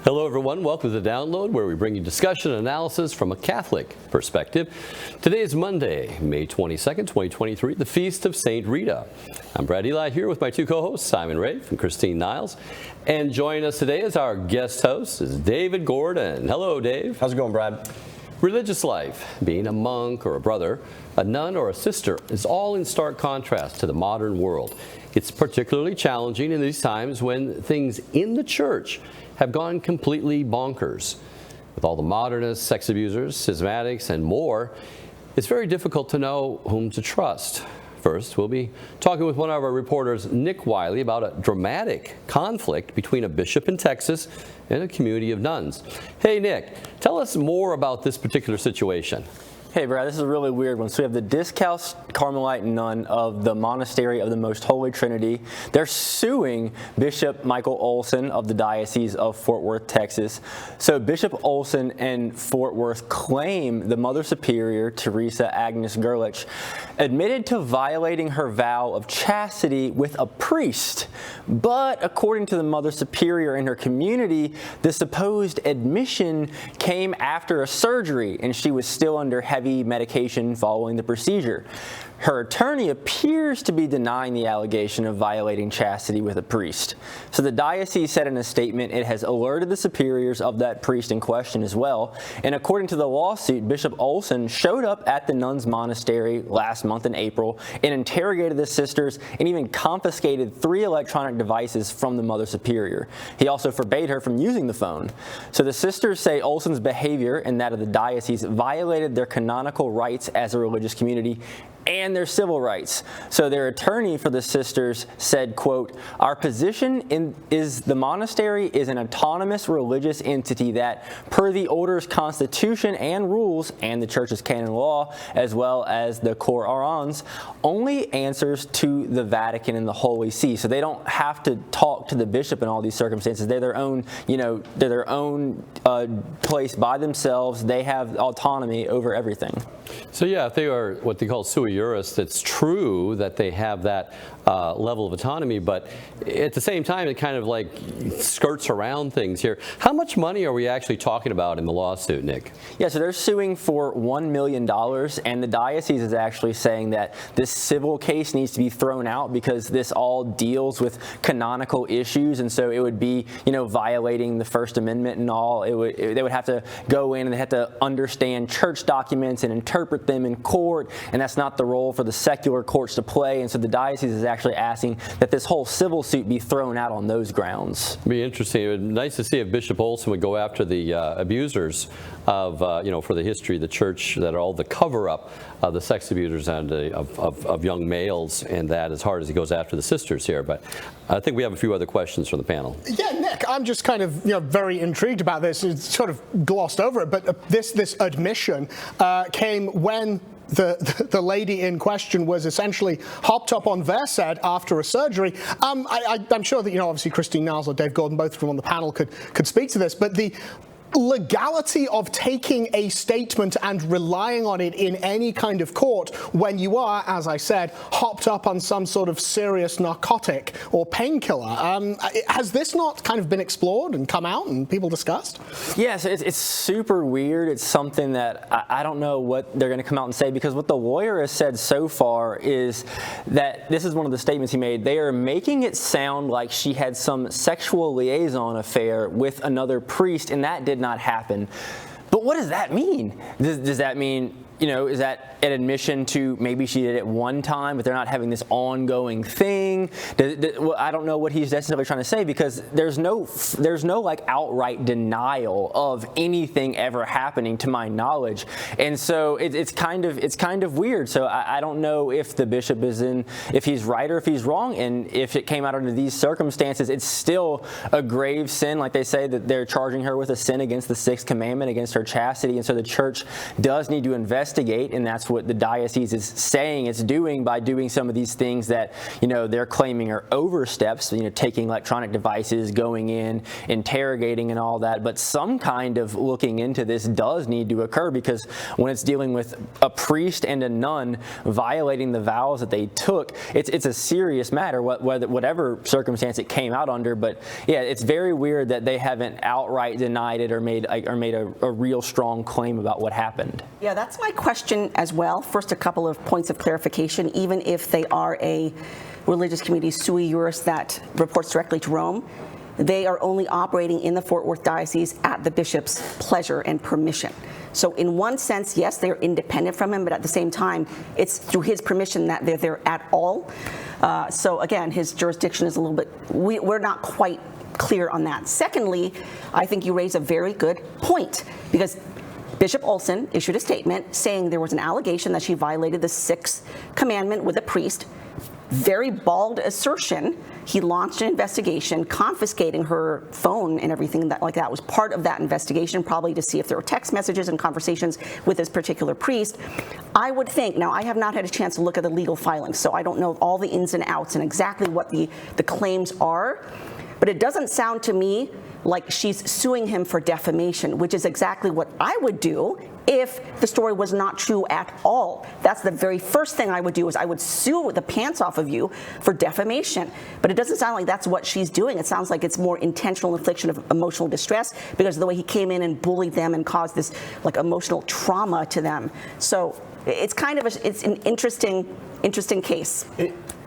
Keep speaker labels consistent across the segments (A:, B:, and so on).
A: Hello everyone, welcome to The Download, where we bring you discussion and analysis from a Catholic perspective. Today is Monday, May 22nd, 2023, the Feast of St. Rita. I'm Brad Eli here with my two co-hosts, Simon Rafe and Christine Niles. And joining us today as our guest host is David Gordon. Hello, Dave.
B: How's it going, Brad?
A: Religious life, being a monk or a brother, a nun or a sister, is all in stark contrast to the modern world. It's particularly challenging in these times when things in the church have gone completely bonkers. With all the modernists, sex abusers, schismatics, and more, it's very difficult to know whom to trust. First, we'll be talking with one of our reporters, Nick Wiley, about a dramatic conflict between a bishop in Texas and a community of nuns. Hey, Nick, tell us more about this particular situation.
B: Hey, Brad, this is a really weird one. So we have the Discalced Carmelite Nun of the Monastery of the Most Holy Trinity. They're suing Bishop Michael Olson of the Diocese of Fort Worth, Texas. So Bishop Olson and Fort Worth claim the Mother Superior, Teresa Agnes Gerlich, admitted to violating her vow of chastity with a priest. But according to the Mother Superior and her community, the supposed admission came after a surgery, and she was still under heavy medication following the procedure. Her attorney appears to be denying the allegation of violating chastity with a priest. So the diocese said in a statement it has alerted the superiors of that priest in question as well. And according to the lawsuit, Bishop Olson showed up at the nuns' monastery last month in April and interrogated the sisters and even confiscated 3 electronic devices from the Mother Superior. He also forbade her from using the phone. So the sisters say Olson's behavior and that of the diocese violated their canonical rights as a religious community and their civil rights. So their attorney for the sisters said, quote, "Our position is the monastery is an autonomous religious entity that, per the order's constitution and rules and the church's canon law, as well as the Korans, only answers to the Vatican and the Holy See." So they don't have to talk to the bishop in all these circumstances. They're their own, they're their own place by themselves. They have autonomy over everything.
A: So yeah, if they are what they call sui juris, it's true that they have that level of autonomy, but at the same time, it kind of like skirts around things here. How much money are we actually talking about in the lawsuit, Nick?
B: Yeah, so they're suing for $1 million, and the diocese is actually saying that this civil case needs to be thrown out because this all deals with canonical issues, and so it would be, violating the First Amendment and all. They would have to go in and they have to understand church documents and interpret them in court, and that's not the role for the secular courts to play. And so the diocese is actually asking that this whole civil suit be thrown out on those grounds.
A: It'd be interesting. It would be nice to see if Bishop Olson would go after the abusers of, for the history of the church, that are all the cover-up of the sex abusers and of young males, and that as hard as he goes after the sisters here. But I think we have a few other questions from the panel.
C: Yeah, Nick, I'm just kind of very intrigued about this. It's sort of glossed over it, but this admission came when the lady in question was essentially hopped up on Versed after a surgery. I'm sure that, obviously Christine Niles or Dave Gordon, both of them on the panel, could speak to this, but the legality of taking a statement and relying on it in any kind of court when you are, as I said, hopped up on some sort of serious narcotic or painkiller. Has this not kind of been explored and come out and people discussed?
B: Yes, it's super weird. It's something that I don't know what they're going to come out and say, because what the lawyer has said so far is that, this is one of the statements he made, they are making it sound like she had some sexual liaison affair with another priest, and that did not happen. But what does that mean? Does that mean, is that an admission to maybe she did it one time, but they're not having this ongoing thing? Well, I don't know what he's necessarily trying to say, because there's no like outright denial of anything ever happening to my knowledge, and so it's kind of weird. So I don't know if the bishop if he's right or if he's wrong, and if it came out under these circumstances, it's still a grave sin. Like they say that they're charging her with a sin against the 6th commandment, against her chastity, and so the church does need to investigate investigate, and that's what the diocese is saying it's doing by doing some of these things that, they're claiming are oversteps, taking electronic devices, going in, interrogating and all that. But some kind of looking into this does need to occur, because when it's dealing with a priest and a nun violating the vows that they took, it's a serious matter, whatever circumstance it came out under. But yeah, it's very weird that they haven't outright denied it or made a real strong claim about what happened.
D: Yeah, that's my question as well. First, a couple of points of clarification. Even if they are a religious community sui juris that reports directly to Rome, they are only operating in the Fort Worth Diocese at the bishop's pleasure and permission. So in one sense, yes, they're independent from him, but at the same time, it's through his permission that they're there at all. So again, his jurisdiction is a little bit, we're not quite clear on that. Secondly, I think you raise a very good point, because Bishop Olson issued a statement saying there was an allegation that she violated the sixth commandment with a priest. Very bald assertion. He launched an investigation, confiscating her phone and everything like that was part of that investigation, probably to see if there were text messages and conversations with this particular priest. I would think, now I have not had a chance to look at the legal filings, so I don't know all the ins and outs and exactly what the claims are, but it doesn't sound to me like she's suing him for defamation, which is exactly what I would do if the story was not true at all. That's the very first thing I would do, is I would sue the pants off of you for defamation. But it doesn't sound like that's what she's doing. It sounds like it's more intentional infliction of emotional distress because of the way he came in and bullied them and caused this like emotional trauma to them. So it's kind of it's an interesting case.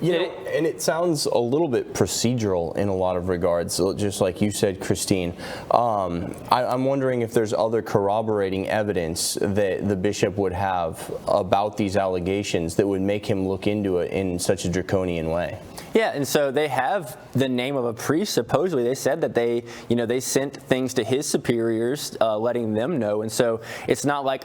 E: And it sounds a little bit procedural in a lot of regards, just like you said, Christine. I'm wondering if there's other corroborating evidence that the bishop would have about these allegations that would make him look into it in such a draconian way.
B: Yeah, and so they have the name of a priest, supposedly. They said that they sent things to his superiors, letting them know. And so it's not like,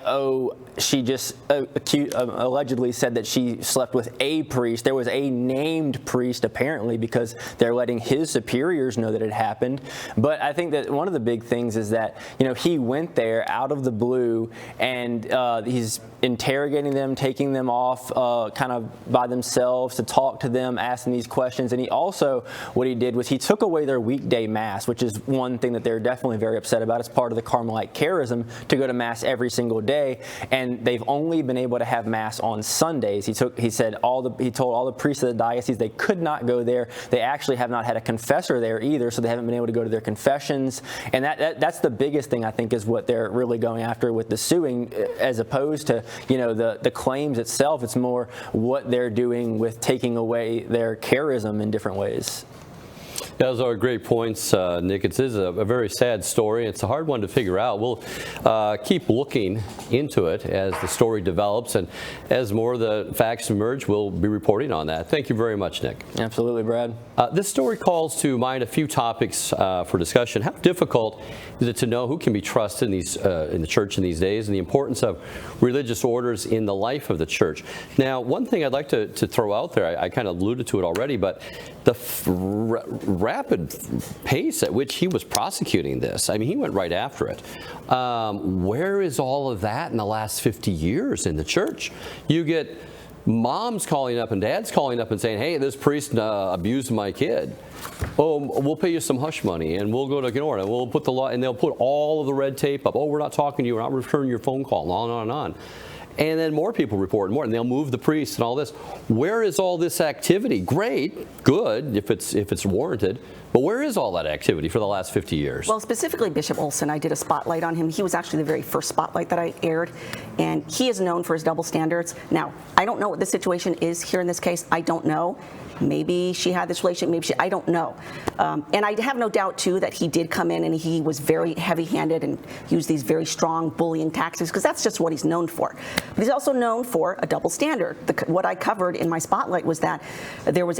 B: she just allegedly said that she slept with a priest. There was a named priest, apparently, because they're letting his superiors know that it happened. But I think that one of the big things is that, he went there out of the blue, and he's interrogating them, taking them off kind of by themselves to talk to them, asking these questions. And he also, what he did was he took away their weekday mass, which is one thing that they're definitely very upset about. It's part of the Carmelite charism to go to mass every single day, and they've only been able to have mass on Sundays. He told all the priests of the diocese they could not go there. They actually have not had a confessor there either, so they haven't been able to go to their confessions. And that's the biggest thing, I think, is what they're really going after with the suing, as opposed to the claims itself. It's more what they're doing with taking away their charism in different ways.
A: Those are great points, Nick. It is a very sad story. It's a hard one to figure out. We'll keep looking into it as the story develops, and as more of the facts emerge, we'll be reporting on that. Thank you very much, Nick.
B: Absolutely, Brad.
A: This story calls to mind a few topics for discussion. How difficult is it to know who can be trusted in the church in these days, and the importance of religious orders in the life of the church? Now, one thing I'd like to throw out there, I kind of alluded to it already, but the rapid pace at which he was prosecuting this. I mean, he went right after it. Where is all of that in the last 50 years in the church? You get moms calling up and dads calling up and saying, hey, this priest abused my kid. Oh, we'll pay you some hush money, and we'll go to Kenora, and we'll put the law, and they'll put all of the red tape up. Oh, we're not talking to you, we're not returning your phone call, and on and on and on. And then more people report more, and they'll move the priest and all this. Where is all this activity? Great, good, if it's warranted, but where is all that activity for the last 50 years?
D: Well, specifically Bishop Olson, I did a spotlight on him. He was actually the very first spotlight that I aired, and he is known for his double standards. Now, I don't know what the situation is here in this case. I don't know. Maybe she had this relationship, I don't know. And I have no doubt, too, that he did come in and he was very heavy-handed and used these very strong bullying tactics, because that's just what he's known for. But he's also known for a double standard. What I covered in my spotlight was that there were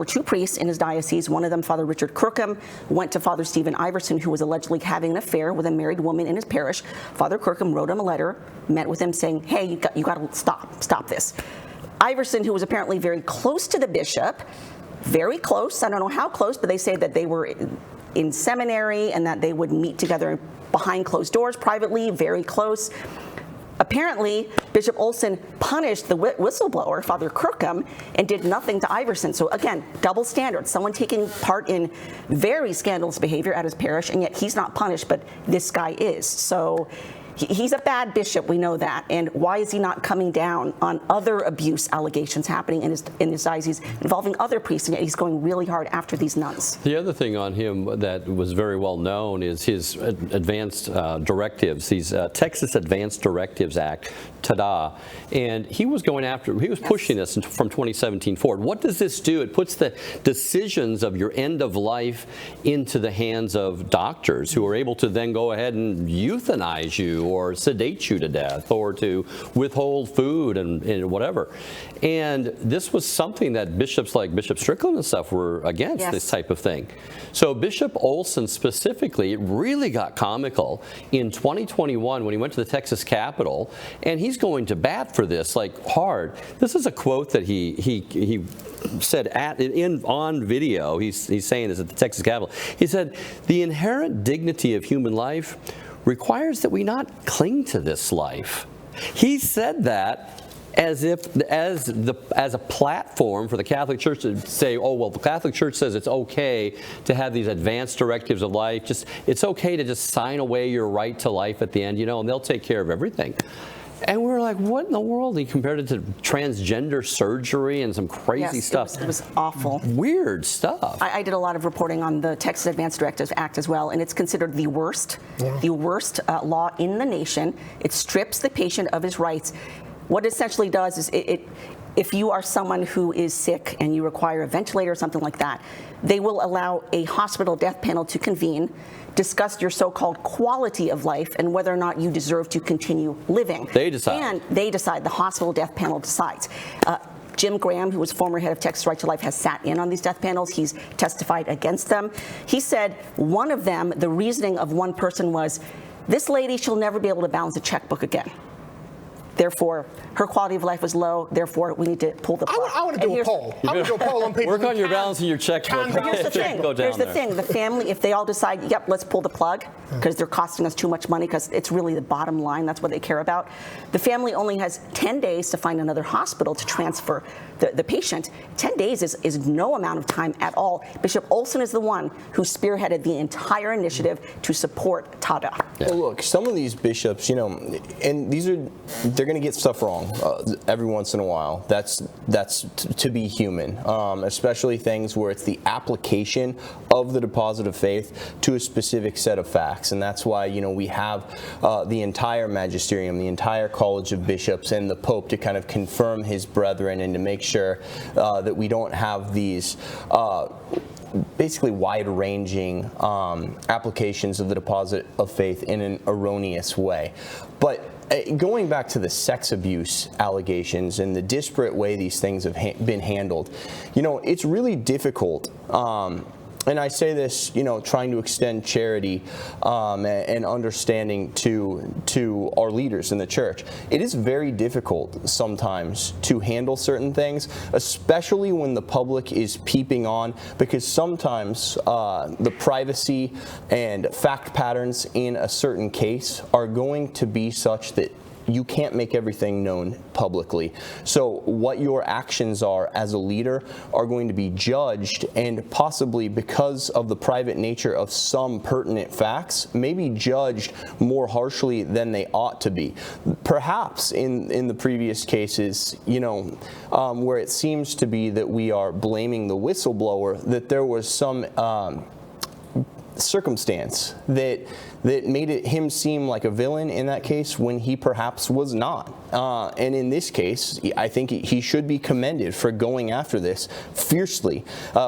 D: two priests in his diocese. One of them, Father Richard Kirkham, went to Father Stephen Iverson, who was allegedly having an affair with a married woman in his parish. Father Kirkham wrote him a letter, met with him saying, hey, you got to stop this. Iverson, who was apparently very close to the bishop, very close, I don't know how close, but they say that they were in seminary and that they would meet together behind closed doors privately, very close. Apparently, Bishop Olson punished the whistleblower, Father Kirkham, and did nothing to Iverson. So again, double standard. Someone taking part in very scandalous behavior at his parish, and yet he's not punished, but this guy is. So he's a bad bishop, we know that. And why is he not coming down on other abuse allegations happening in his diocese involving other priests, and yet he's going really hard after these nuns?
A: The other thing on him that was very well known is his advanced directives, these Texas Advanced Directives Act, ta-da, and he was going after, he was pushing this from 2017 forward. What does this do? It puts the decisions of your end of life into the hands of doctors who are able to then go ahead and euthanize you or sedate you to death or to withhold food and whatever. And this was something that bishops like Bishop Strickland and stuff were against, this type of thing. So Bishop Olson specifically, it really got comical in 2021 when he went to the Texas Capitol, and he's going to bat for this like hard. This is a quote that he said on video. He's saying this at the Texas Capitol. He said, "The inherent dignity of human life requires that we not cling to this life." He said that as a platform for the Catholic Church to say, oh, well, the Catholic Church says it's okay to have these advanced directives of life. It's okay to just sign away your right to life at the end, and they'll take care of everything. And we were like, what in the world? He compared it to transgender surgery and some crazy stuff.
D: It was awful.
A: Weird stuff.
D: I did a lot of reporting on the Texas Advanced Directives Act as well, and it's considered the worst law in the nation. It strips the patient of his rights. What it essentially does is if you are someone who is sick and you require a ventilator or something like that, they will allow a hospital death panel to convene, discuss your so-called quality of life and whether or not you deserve to continue living.
A: They decide.
D: And they decide. The hospital death panel decides. Jim Graham, who was former head of Texas Right to Life, has sat in on these death panels. He's testified against them. He said one of them, the reasoning of one person was, this lady, she'll never be able to balance a checkbook again. Therefore, her quality of life was low. Therefore, we need to pull the plug.
C: I want to do a poll. I want to do a poll on people.
A: Work on your balance and your checkbook.
D: Here's the thing. Here's the thing. The family, if they all decide, yep, let's pull the plug because they're costing us too much money, because it's really the bottom line. That's what they care about. The family only has 10 days to find another hospital to transfer the patient. 10 days is no amount of time at all. Bishop Olson is the one who spearheaded the entire initiative to support TADA.
E: Well, look, some of these bishops, and they're going to get stuff wrong every once in a while. That's to be human, especially things where it's the application of the deposit of faith to a specific set of facts. And that's why, we have the entire magisterium, the entire College of Bishops, and the Pope to kind of confirm his brethren and to make sure that we don't have these basically wide-ranging applications of the deposit of faith in an erroneous way. But going back to the sex abuse allegations and the disparate way these things have been handled, it's really difficult. And I say this, trying to extend charity and understanding to our leaders in the church. It is very difficult sometimes to handle certain things, especially when the public is peeping on, because sometimes the privacy and fact patterns in a certain case are going to be such that you can't make everything known publicly. So what your actions are as a leader are going to be judged, and possibly because of the private nature of some pertinent facts, maybe judged more harshly than they ought to be. Perhaps in the previous cases, where it seems to be that we are blaming the whistleblower, that there was some circumstance that made him seem like a villain in that case when he perhaps was not. And in this case, I think he should be commended for going after this fiercely.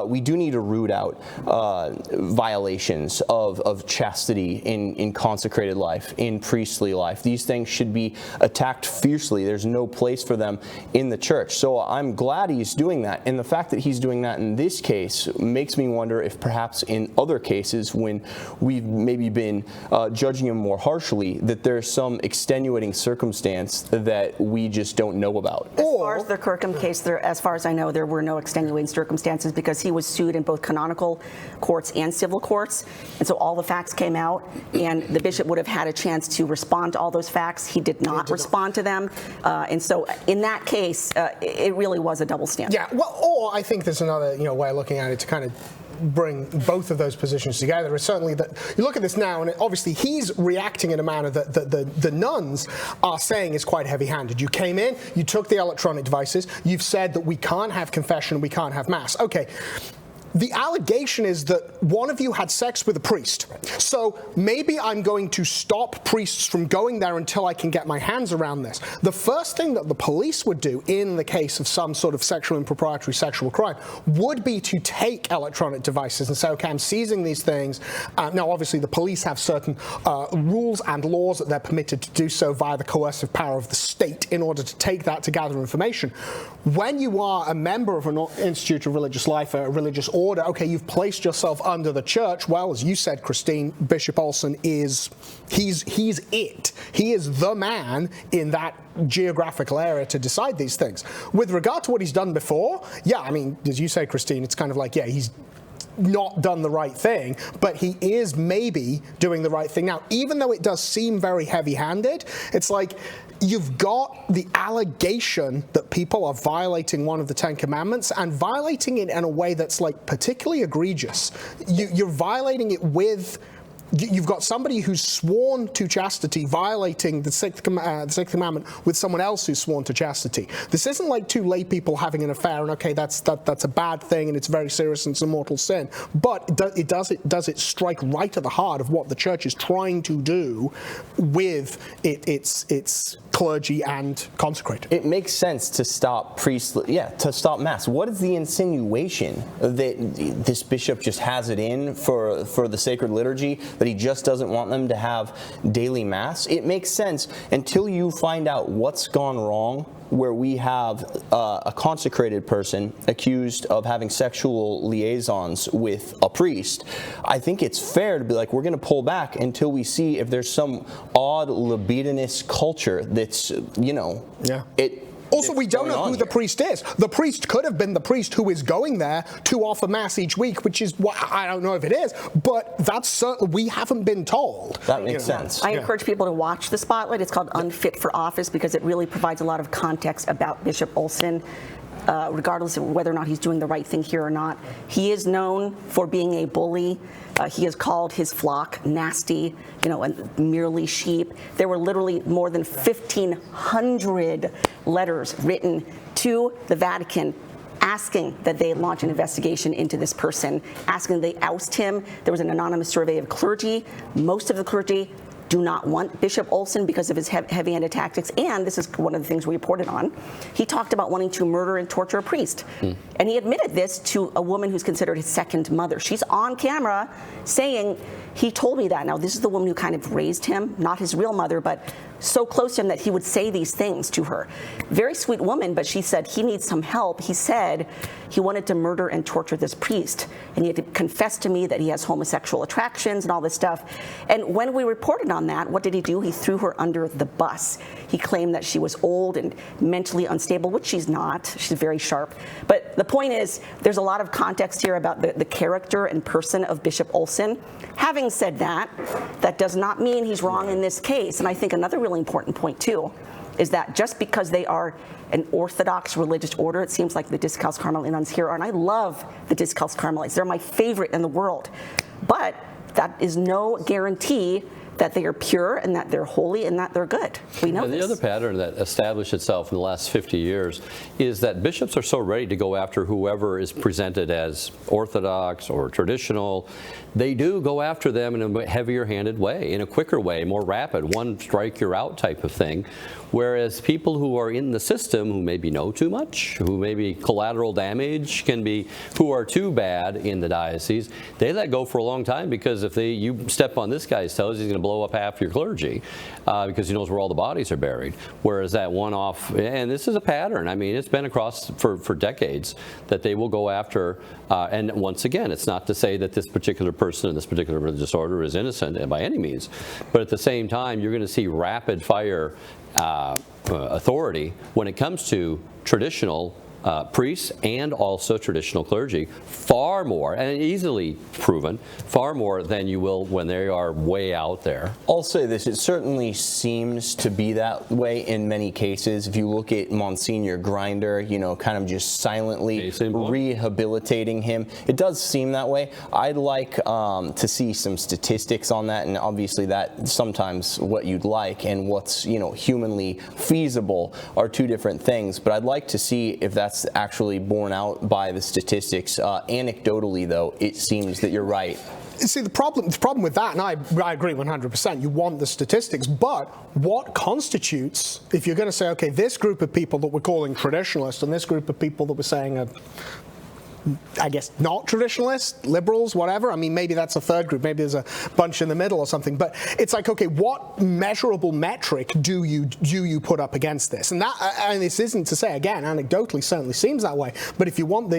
E: We do need to root out violations of chastity in consecrated life, in priestly life. These things should be attacked fiercely. There's no place for them in the church. So I'm glad he's doing that. And the fact that he's doing that in this case makes me wonder if perhaps in other cases when we've maybe been judging him more harshly, that there's some extenuating circumstance that we just don't know about.
D: As far as the Kirkham case, as far as I know, there were no extenuating circumstances because he was sued in both canonical courts and civil courts, and so all the facts came out, and the bishop would have had a chance to respond to all those facts. He did not respond to them, and so in that case, it really was a double standard.
C: Yeah, well, or I think there's another way of looking at it to kind of bring both of those positions together. Is certainly that you look at this now, and obviously he's reacting in a manner that the nuns are saying is quite heavy-handed. You came in, you took the electronic devices, you've said that we can't have confession, we can't have mass. Okay. The allegation is that one of you had sex with a priest. So maybe I'm going to stop priests from going there until I can get my hands around this. The first thing that the police would do in the case of some sort of sexual impropriety, sexual crime, would be to take electronic devices and say, okay, I'm seizing these things. Now, obviously, the police have certain rules and laws that they're permitted to do so via the coercive power of the state in order to take that to gather information. When you are a member of an institute of religious life, a religious order, okay, you've placed yourself under the church. Well, as you said, Christine, Bishop Olson he's it. He is the man in that geographical area to decide these things. With regard to what he's done before, yeah, I mean, as you say, Christine, it's kind of like, yeah, he's not done the right thing, but he is maybe doing the right thing now. Even though it does seem very heavy-handed, it's like you've got the allegation that people are violating one of the Ten Commandments and violating it in a way that's like particularly egregious. You're violating it with... You've got somebody who's sworn to chastity violating the sixth commandment with someone else who's sworn to chastity. This isn't like two lay people having an affair and okay, that's a bad thing and it's very serious and it's a mortal sin. But does it strike right at the heart of what the church is trying to do with its clergy and consecrated?
E: It makes sense to stop priests, to stop mass. What is the insinuation that this bishop just has it in for the sacred liturgy? That he just doesn't want them to have daily mass? It makes sense until you find out what's gone wrong, where we have a consecrated person accused of having sexual liaisons with a priest. I think it's fair to be like, we're going to pull back until we see if there's some odd libidinous culture that's,
C: Also, we don't know who the priest is. The priest could have been the priest who is going there to offer mass each week, which is what I don't know if it is, but that's certainly, we haven't been told.
E: That makes sense.
D: I encourage people to watch the Spotlight. It's called Unfit for Office because it really provides a lot of context about Bishop Olson. Regardless of whether or not he's doing the right thing here or not. He is known for being a bully. He has called his flock nasty, and merely sheep. There were literally more than 1,500 letters written to the Vatican asking that they launch an investigation into this person, asking they oust him. There was an anonymous survey of clergy. Most of the clergy do not want Bishop Olson because of his heavy-handed tactics, and this is one of the things we reported on. He talked about wanting to murder and torture a priest, and he admitted this to a woman who's considered his second mother. She's on camera saying, he told me that. Now, this is the woman who kind of raised him, not his real mother, but so close to him that he would say these things to her. Very sweet woman, but she said he needs some help. He said he wanted to murder and torture this priest, and he had to confess to me that he has homosexual attractions and all this stuff. And when we reported on that, what did he do? He threw her under the bus. He claimed that she was old and mentally unstable, which she's not. She's very sharp. But the point is, there's a lot of context here about the character and person of Bishop Olson. Having said that, that does not mean he's wrong in this case. And I think another really important point, too, is that just because they are an Orthodox religious order, it seems like the Discalced Carmelite Nuns here are, and I love the Discalced Carmelites. They're my favorite in the world. But that is no guarantee that they are pure and that they're holy and that they're good. We know
A: this. The other pattern that established itself in the last 50 years is that bishops are so ready to go after whoever is presented as Orthodox or traditional. They do go after them in a heavier-handed way, in a quicker way, more rapid, one strike you're out type of thing. Whereas people who are in the system, who maybe know too much, who maybe collateral damage can be, who are too bad in the diocese, they let go for a long time because if you step on this guy's toes, he's going to blow blow up half your clergy because he knows where all the bodies are buried. Whereas that one-off, and this is a pattern. I mean, it's been across for decades that they will go after. And once again, it's not to say that this particular person in this particular religious order is innocent by any means, but at the same time, you're going to see rapid fire authority when it comes to traditional priests and also traditional clergy, far more, and easily proven, far more than you will when they are way out there.
E: I'll say this, it certainly seems to be that way in many cases. If you look at Monsignor Grinder, you know, kind of just silently rehabilitating him, it does seem that way. I'd like to see some statistics on that, and obviously that sometimes what you'd like and what's, you know, humanly feasible are two different things, but I'd like to see if that's actually borne out by the statistics. Anecdotally, though, it seems that you're right.
C: See, the problem with that, and I agree 100%, you want the statistics, but what constitutes, if you're going to say, okay, this group of people that we're calling traditionalists and this group of people that we're saying are, I guess, not traditionalists, liberals, whatever. I mean, maybe that's a third group. Maybe there's a bunch in the middle or something. But it's like, okay, what measurable metric do you put up against this? And that, and this isn't to say, again, anecdotally certainly seems that way. But if you want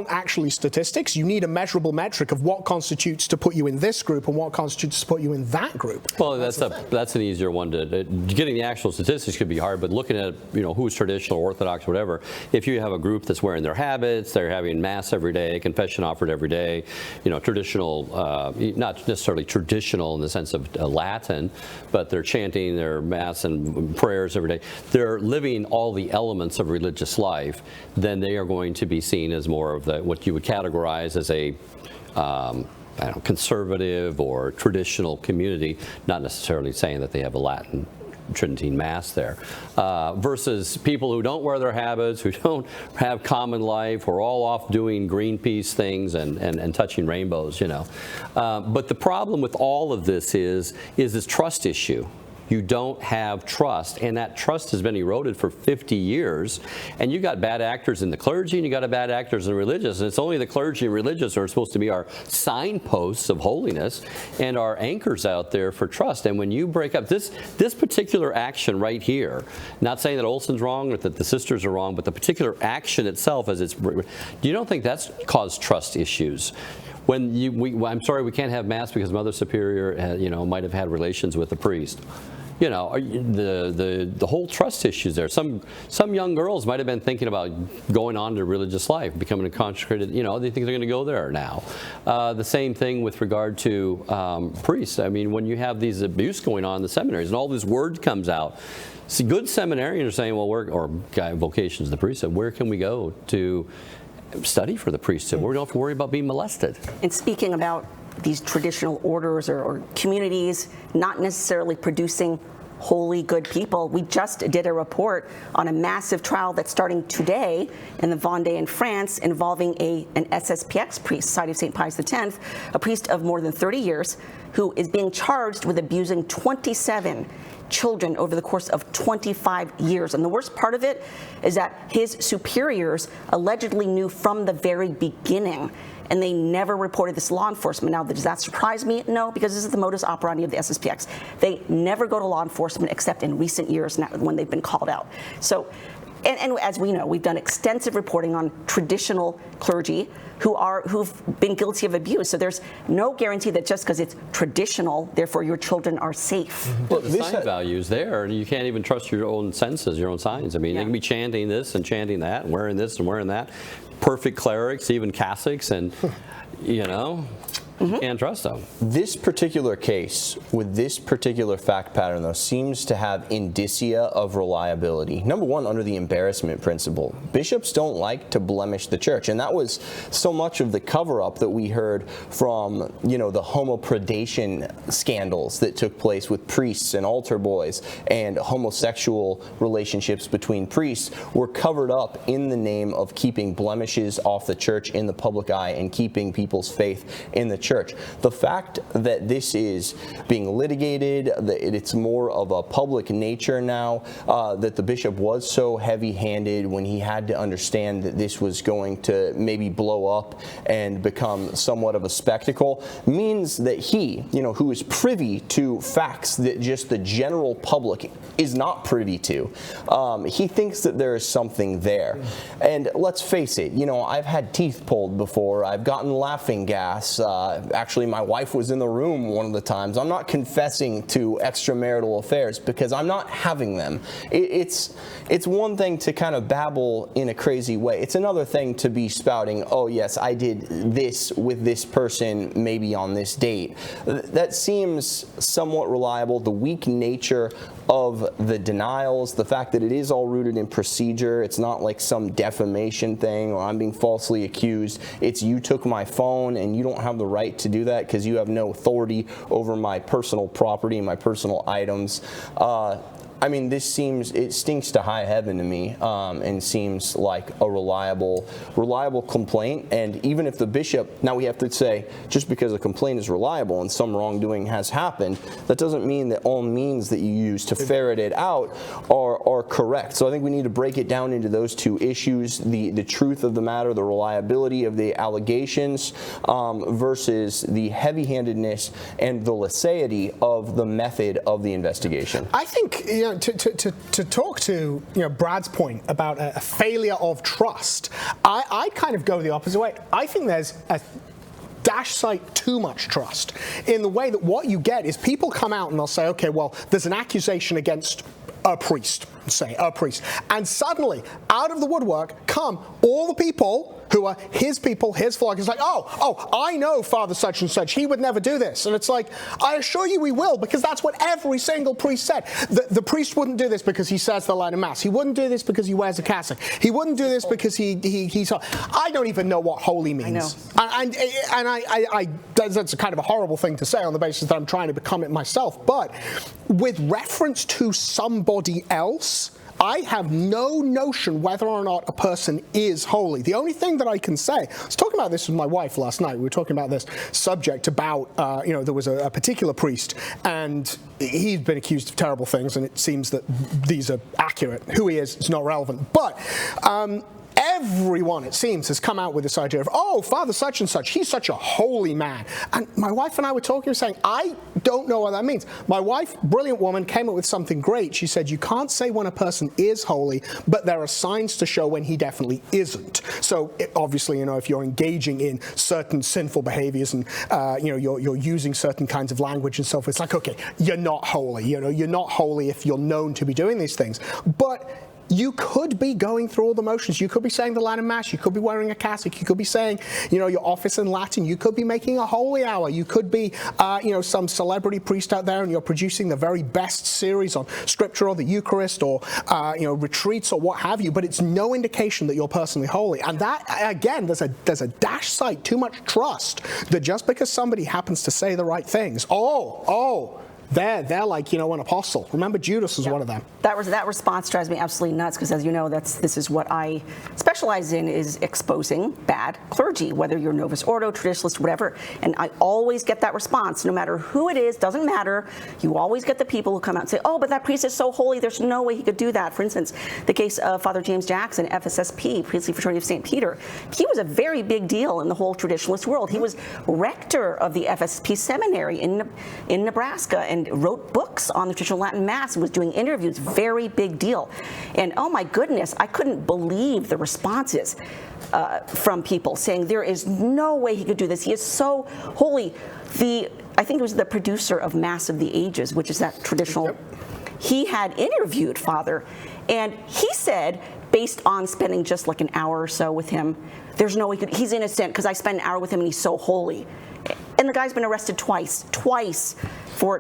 C: actually statistics, you need a measurable metric of what constitutes to put you in this group and what constitutes to put you in that group.
A: Well, that's an easier one to getting the actual statistics could be hard. But looking at, you know, who's traditional, Orthodox, whatever. If you have a group that's wearing their habits, they're having mass every day, confession offered every day, you know, traditional, not necessarily traditional in the sense of Latin, but they're chanting their mass and prayers every day. They're living all the elements of religious life. Then they are going to be seen as more of what you would categorize as a I don't know, conservative or traditional community, not necessarily saying that they have a Latin Tridentine Mass there, versus people who don't wear their habits, who don't have common life, who are all off doing Greenpeace things and touching rainbows, you know. But the problem with all of this is this trust issue. You don't have trust, and that trust has been eroded for 50 years, and you got bad actors in the clergy and you got bad actors in religious, and it's only the clergy and religious who are supposed to be our signposts of holiness and our anchors out there for trust. And when you break up this particular action right here, not saying that Olson's wrong or that the sisters are wrong, but the particular action itself, you don't think that's caused trust issues? When I'm sorry, we can't have Mass because Mother Superior, you know, might have had relations with the priest. You know, the whole trust issues there. Some young girls might have been thinking about going on to religious life, becoming a consecrated, you know, they think they're going to go there now. The same thing with regard to priests. I mean, when you have these abuse going on in the seminaries and all this word comes out, see, good seminarians are saying, well, or vocations of the priesthood, where can we go to study for the priesthood? We don't have to worry about being molested.
D: And speaking about these traditional orders or communities not necessarily producing holy, good people, we just did a report on a massive trial that's starting today in the Vendée in France involving an SSPX priest, Society of St. Pius X, a priest of more than 30 years, who is being charged with abusing 27 children over the course of 25 years. And the worst part of it is that his superiors allegedly knew from the very beginning, and they never reported this to law enforcement. Now, does that surprise me? No, because this is the modus operandi of the SSPX. They never go to law enforcement except in recent years when they've been called out. So, and as we know, we've done extensive reporting on traditional clergy who've been guilty of abuse. So there's no guarantee that just because it's traditional, therefore your children are safe.
A: Well, the sign value is there, and you can't even trust your own senses, your own signs. I mean, they can be chanting this and chanting that, and wearing this and wearing that. Perfect clerics, even Catholics, and you know. Can't trust them.
E: This particular case, with this particular fact pattern, though, seems to have indicia of reliability. Number one, under the embarrassment principle, bishops don't like to blemish the church, and that was so much of the cover-up that we heard from, you know, the homopredation scandals that took place with priests and altar boys, and homosexual relationships between priests were covered up in the name of keeping blemishes off the church in the public eye and keeping people's faith in the church. The fact that this is being litigated, that it's more of a public nature now, that the bishop was so heavy-handed when he had to understand that this was going to maybe blow up and become somewhat of a spectacle means that he, who is privy to facts that just the general public is not privy to, he thinks that there is something there. And let's face it, I've had teeth pulled before. I've gotten laughing gas. Actually, my wife was in the room one of the times. I'm not confessing to extramarital affairs because I'm not having them. It's one thing to kind of babble in a crazy way. It's another thing to be spouting, oh yes, I did this with this person maybe on this date. That seems somewhat reliable. The weak nature of the denials, the fact that it is all rooted in procedure. It's not like some defamation thing or I'm being falsely accused. It's you took my phone and you don't have the right to do that because you have no authority over my personal property and my personal items. It stinks to high heaven to me, and seems like a reliable complaint. And even if the bishop, now we have to say, just because a complaint is reliable and some wrongdoing has happened, that doesn't mean that all means that you use to ferret it out are correct. So I think we need to break it down into those two issues, the truth of the matter, the reliability of the allegations, versus the heavy-handedness and the laxity of the method of the investigation.
C: I think, to talk to Brad's point about a failure of trust, I kind of go the opposite way. I think there's a dash site too much trust in the way that what you get is people come out and they'll say, okay, well, there's an accusation against a priest, and suddenly out of the woodwork come all the people who are his flock. It's like, oh, I know Father such and such. He would never do this. And it's like, I assure you we will, because that's what every single priest said. The priest wouldn't do this because he says the Latin Mass. He wouldn't do this because he wears a cassock. He wouldn't do this because he's. I don't even know what holy means. I know. And that's kind of a horrible thing to say on the basis that I'm trying to become it myself. But with reference to somebody else, I have no notion whether or not a person is holy. The only thing that I can say, I was talking about this with my wife last night. We were talking about this subject about, there was a particular priest, and he's been accused of terrible things, and it seems that these are accurate. Who he is not relevant. But everyone, it seems, has come out with this idea of, oh, Father such and such, he's such a holy man. And my wife and I were talking, saying, I don't know what that means. My wife, brilliant woman, came up with something great. She said, you can't say when a person is holy, but there are signs to show when he definitely isn't. So obviously, if you're engaging in certain sinful behaviors and, you're using certain kinds of language and so forth, it's like, okay, you're not holy. You're not holy if you're known to be doing these things. But you could be going through all the motions. You could be saying the Latin Mass. You could be wearing a cassock. You could be saying, your office in Latin. You could be making a holy hour. You could be, some celebrity priest out there, and you're producing the very best series on Scripture or the Eucharist or, retreats or what have you. But it's no indication that you're personally holy. And that, again, there's a dash site, too much trust that just because somebody happens to say the right things, they're like, an apostle. Remember, Judas was one of them.
D: That response drives me absolutely nuts, because as you know, this is what I specialize in, is exposing bad clergy, whether you're Novus Ordo, traditionalist, whatever. And I always get that response, no matter who it is, doesn't matter. You always get the people who come out and say, oh, but that priest is so holy, there's no way he could do that. For instance, the case of Father James Jackson, FSSP, Priestly Fraternity of St. Peter. He was a very big deal in the whole traditionalist world. He was rector of the FSSP seminary in Nebraska, and wrote books on the traditional Latin Mass and was doing interviews. Very big deal. And oh my goodness, I couldn't believe the responses from people saying there is no way he could do this. He is so holy. I think it was the producer of Mass of the Ages, which is that traditional. Yep. He had interviewed Father, and he said, based on spending just like an hour or so with him, there's no way he's innocent because I spent an hour with him and he's so holy. And the guy's been arrested twice for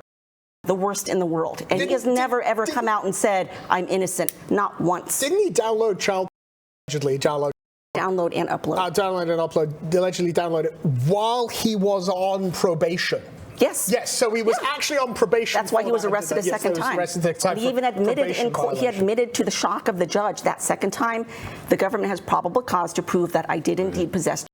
D: the worst in the world. And he has never, ever come out and said, I'm innocent, not once.
C: Didn't he allegedly download
D: and upload?
C: Allegedly download it while he was on probation.
D: Yes.
C: Yes, so he was actually on probation.
D: That's why he was arrested a second time. And he even admitted in court, he admitted to the shock of the judge that second time, the government has probable cause to prove that I did indeed possess.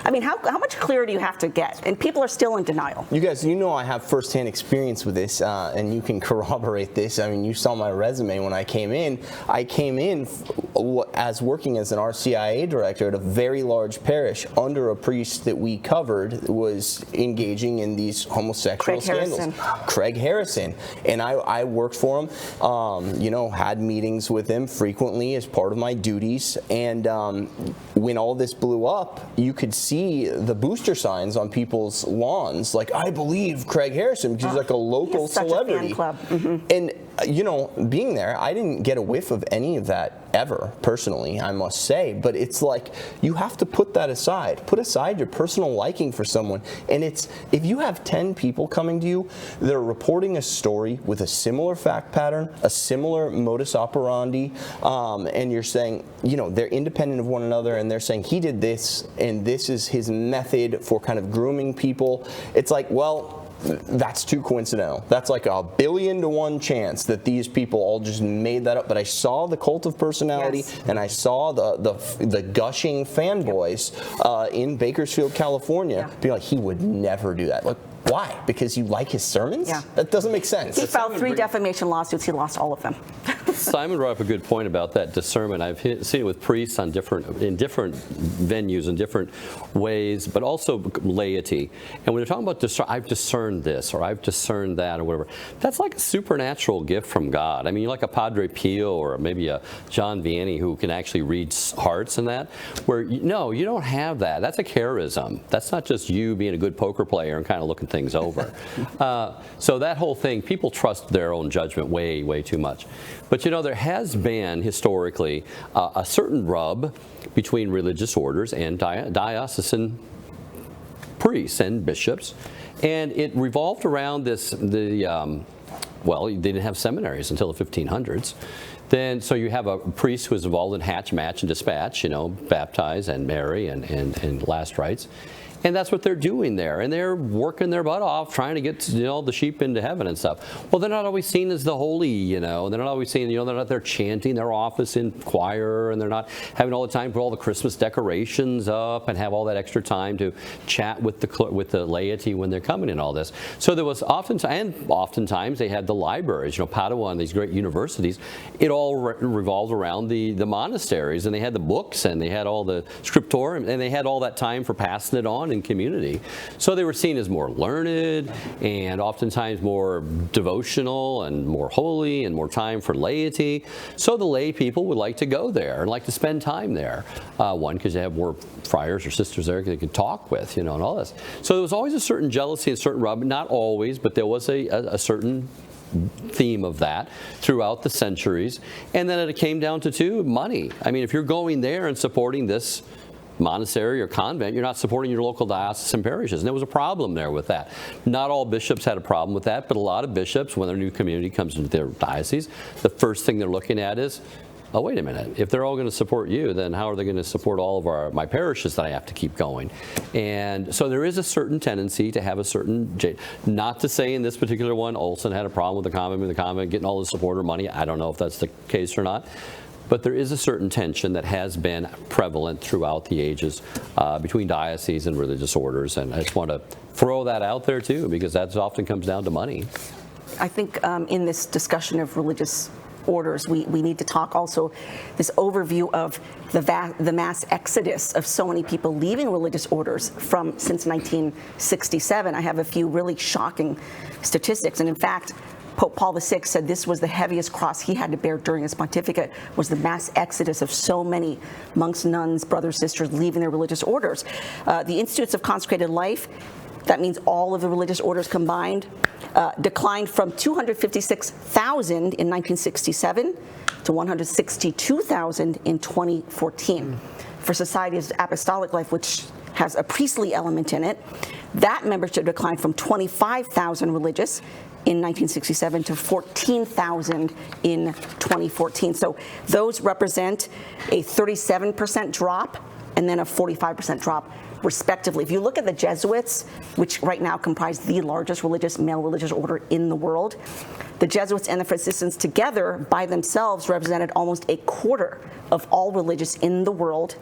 D: I mean, how much clearer do you have to get? And people are still in denial.
E: You guys, you know I have firsthand experience with this, and you can corroborate this. I mean, you saw my resume when I came in. I came in as working as an RCIA director at a very large parish under a priest that we covered was engaging in these homosexual scandals. Craig Harrison. And I worked for him, you know, had meetings with him frequently as part of my duties. And when all this blew up, you could see the booster signs on people's lawns, like, I believe Craig Harrison, because he's like a local celebrity.
D: Such a fan club.
E: And, you know, being there, I didn't get a whiff of any of that ever, personally, I must say. But it's like, you have to put that aside. Put aside your personal liking for someone. And it's, if you have 10 people coming to you that are reporting a story with a similar fact pattern, a similar modus operandi, and you're saying, you know, they're independent of one another, and they're saying he did this, and this is his method for kind of grooming people, it's like, well, that's too coincidental. That's like a 1,000,000,000 to 1 chance that these people all just made that up. But I saw the cult of personality, and I saw the gushing fanboys in Bakersfield, California, being like, he would never do that. Like, why? Because you like his sermons?
D: Yeah.
E: That doesn't make sense.
D: He filed 3 defamation lawsuits. He lost all of them.
A: Simon brought up a good point about that discernment. I've seen it with priests in different venues, in different ways, but also laity. And when you're talking about I've discerned this, or I've discerned that, or whatever, that's like a supernatural gift from God. I mean, you're like a Padre Pio or maybe a John Vianney who can actually read hearts and that, where, no, you don't have that. That's a charism. That's not just you being a good poker player and kind of looking things over. So that whole thing, people trust their own judgment way, way too much. But you know, there has been historically a certain rub between religious orders and diocesan priests and bishops, and it revolved around well, they didn't have seminaries until the 1500s. Then, so you have a priest who is involved in hatch, match, and dispatch, you know, baptize and marry and last rites. And that's what they're doing there. And they're working their butt off trying to get, you know, the sheep into heaven and stuff. Well, they're not always seen as the holy, you know. They're not always seen, you know, they're not there chanting their office in choir, and they're not having all the time to put all the Christmas decorations up and have all that extra time to chat with the laity when they're coming and all this. So there was oftentimes they had the libraries, you know, Padua and these great universities. It all revolved around the monasteries, and they had the books, and they had all the scriptorium, and they had all that time for passing it on in community. So they were seen as more learned and oftentimes more devotional and more holy and more time for laity. So the lay people would like to go there and like to spend time there. One, because they have more friars or sisters there they could talk with, you know, and all this. So there was always a certain jealousy and certain rub, not always, but there was a certain theme of that throughout the centuries. And then it came down to money. I mean, if you're going there and supporting this monastery or convent, you're not supporting your local diocesan parishes. And there was a problem there with that. Not all bishops had a problem with that, but a lot of bishops, when their new community comes into their diocese, the first thing they're looking at is, oh, wait a minute, if they're all going to support you, then how are they going to support all of my parishes that I have to keep going? And so there is a certain tendency to have a certain, not to say in this particular one, Olson had a problem with the convent getting all the supporter money. I don't know if that's the case or not. But there is a certain tension that has been prevalent throughout the ages between dioceses and religious orders. And I just want to throw that out there, too, because that often comes down to money.
D: I think in this discussion of religious orders, we need to talk also this overview of the mass exodus of so many people leaving religious orders since 1967. I have a few really shocking statistics. And in fact, Pope Paul VI said this was the heaviest cross he had to bear during his pontificate, was the mass exodus of so many monks, nuns, brothers, sisters leaving their religious orders. The Institutes of Consecrated Life, that means all of the religious orders combined, declined from 256,000 in 1967 to 162,000 in 2014. For Society's Apostolic Life, which has a priestly element in it, that membership declined from 25,000 religious in 1967 to 14,000 in 2014. So those represent a 37% drop and then a 45% drop, respectively. If you look at the Jesuits, which right now comprise the largest male religious order in the world, the Jesuits and the Franciscans together by themselves represented almost a quarter of all religious in the world.